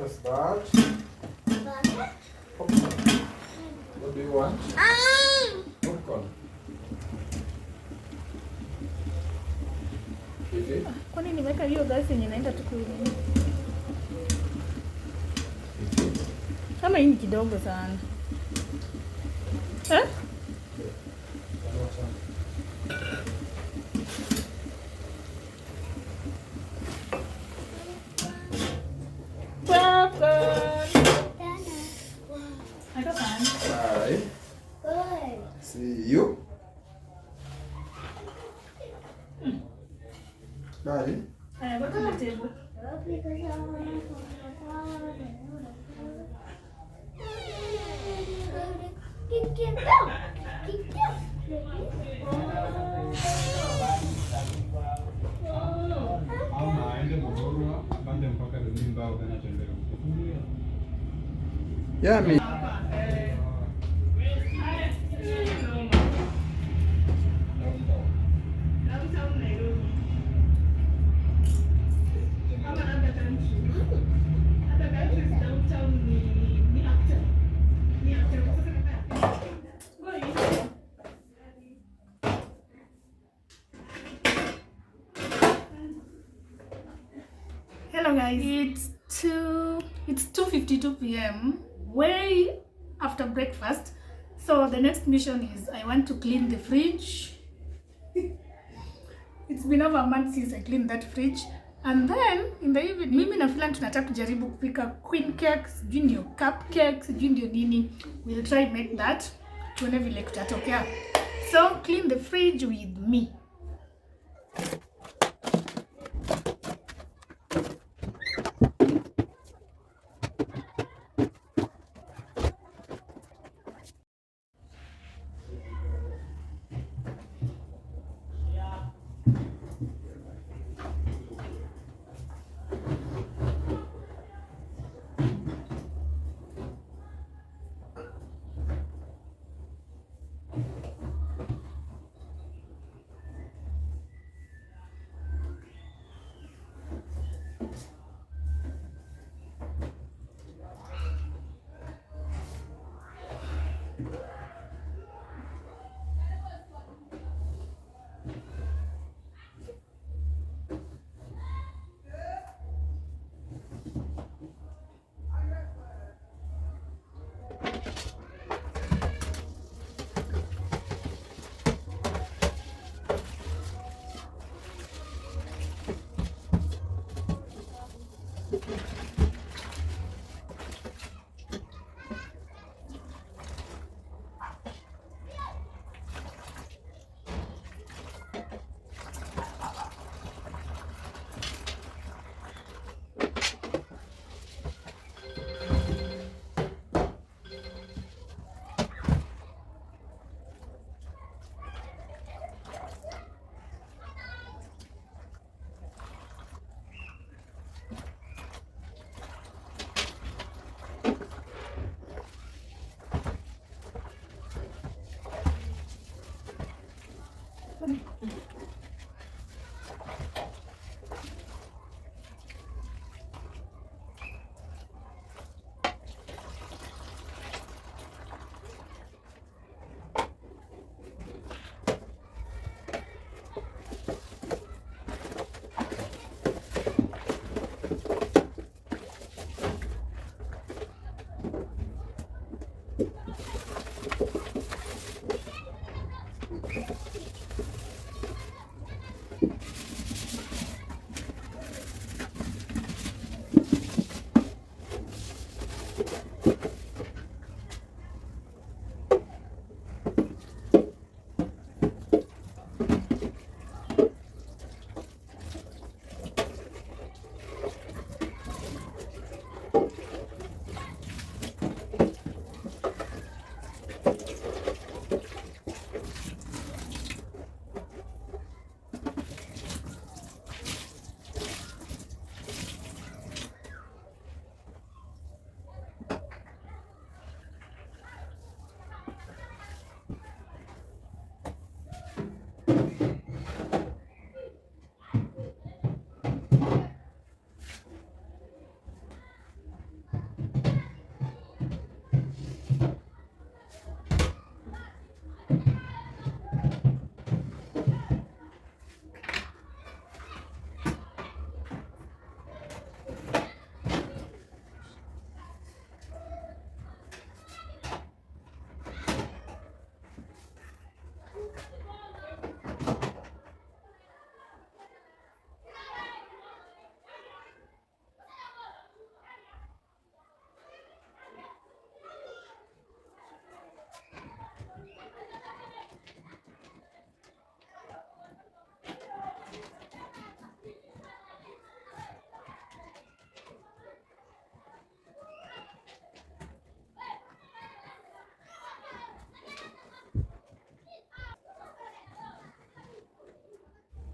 Start. Popcorn. What do you want? Popcorn. Kwani nimeweka hiyo gasi yenye naenda tu kule. Kama hii ni kidogo sana. Eh? Bye. See you. Bye. Go to the table. Yeah, me. Hello guys, it's 2:52 p.m. way after breakfast. So the next mission is I want to clean the fridge It's been over a month since I cleaned that fridge. And then in the evening, mimi na Filan tunataka kujaribu kupika queen cakes, sijui ndio cupcakes, sijui ndio nini. We'll try make that. Tuone vile kutatokea. So clean the fridge with me.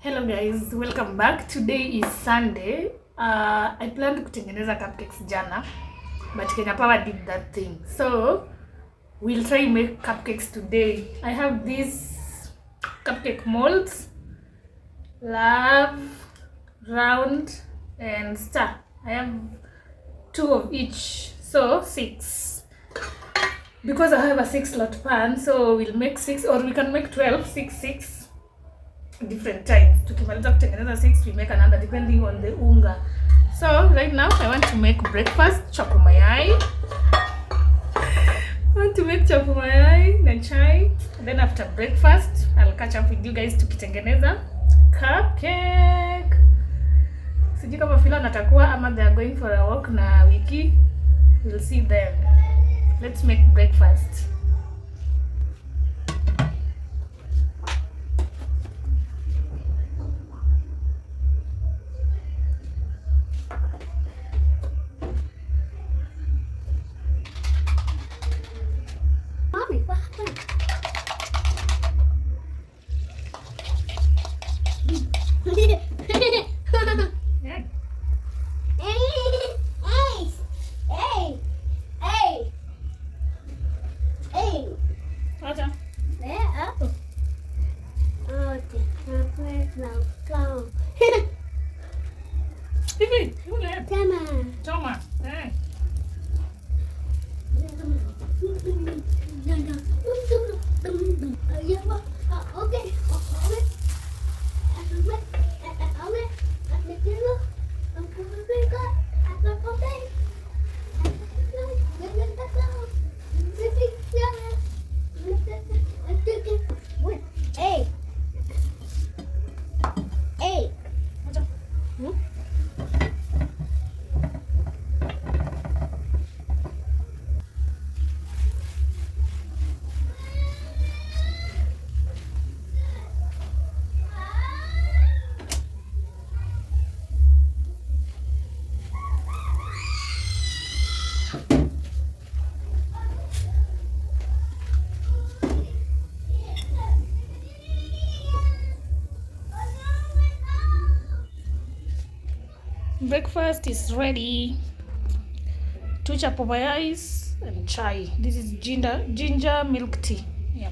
Hello guys, welcome back. Today is Sunday. I planned kutengeneza cupcakes jana, but Kenya Power did that thing. So, we'll try make cupcakes today. I have these cupcake molds, love, round, and star. I have 2 of each, so 6. Because I have a 6-slot pan, so we'll make 6, or we can make 12, 6 different times. Tukimaliza kutengeneza 6, we make another depending on the unga. So right now I want to make breakfast, chapo mayai. I want to make chapo mayai na chai. Then after breakfast I'll catch up with you guys tukitengeneza cupcake. Sijui kama Phila natakuwa ama they are going for a walk na Wiki. We'll see them. Let's make breakfast. Mommy, what happened? Yeah. Acha. Hivi, yule. Choma. Breakfast is ready. 2 chapayais and chai. This is ginger milk tea. Yeah.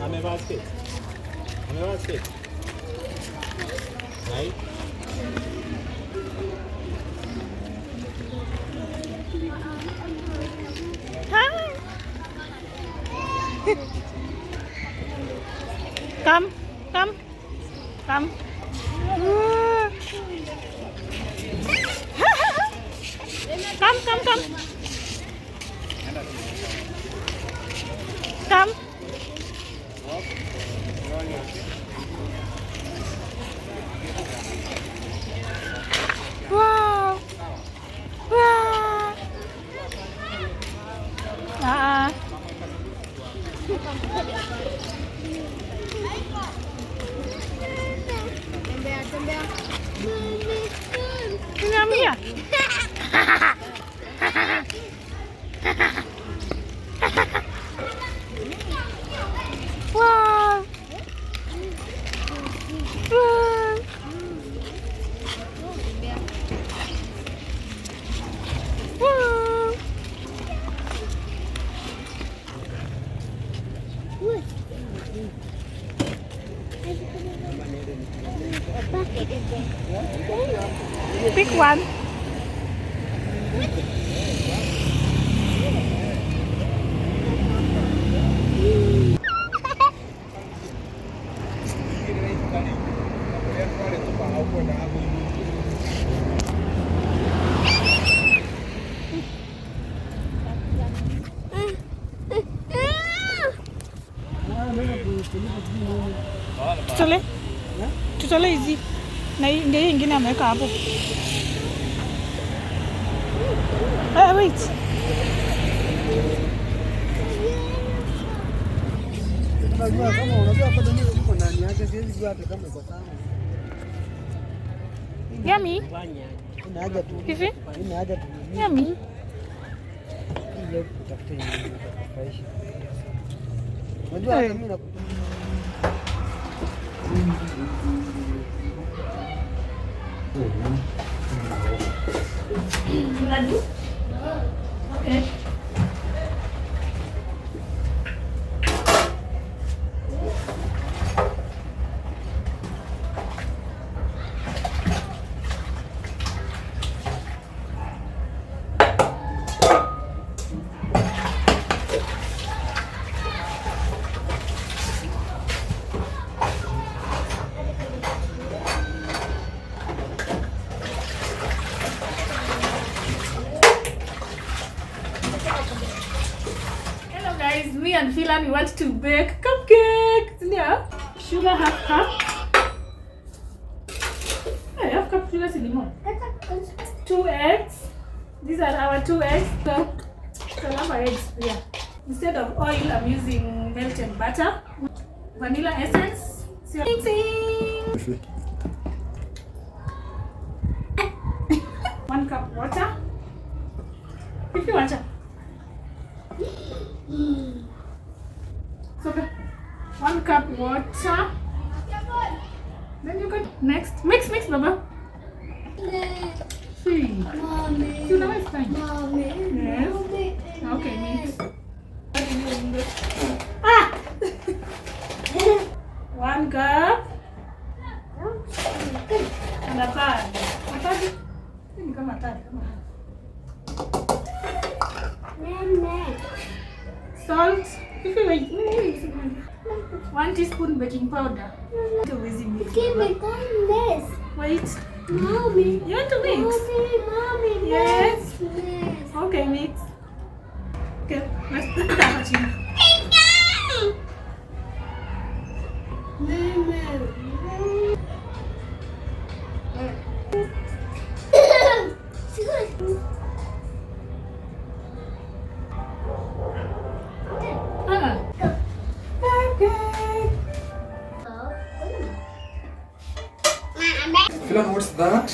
Amevaa sketi. Hai. Come. Come. Wow. Come here. Wow. Pick one. Tutole hizi na ndio hiyo ingine ameweka hapo. Wait. Yummy. Hivi? Yummy. Okay. and Philan, we want to bake cupcakes. Yeah. Sugar half cup. Hey, half cup sugar cinnamon. 2 eggs. These are our 2 eggs. So eggs. Yeah. Instead of oil, I'm using melted butter. Vanilla essence. Mixing. 1 cup water. If you want. So 1 cup water. Then you got next. Mix, Baba. See. Mommy. You know it's fine. Mommy. Yes. Mommy. Okay, mix. 1 cup. And a third. Salt. If you wait. 1 teaspoon baking powder. Give me this. Wait. Mommy. You want to mix? Mommy. Yes. Yes. Okay, mix. Okay, let's put the cappuccino. Philan, what's that?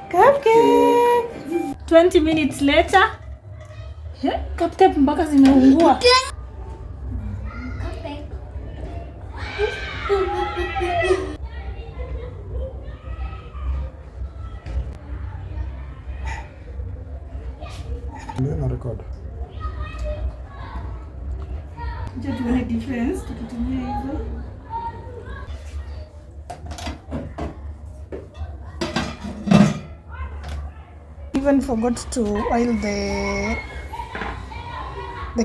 Cupcake. 20 minutes later. Cupcake mpaka zimeungua. Na record. Je tuone difference tukitumia hizo. Even forgot to oil the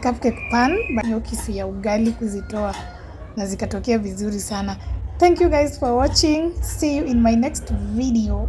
cupcake pan, but hiyo kisu ya ugali kuzitoa na zikatokea vizuri sana. Thank you guys for watching. See you in my next video.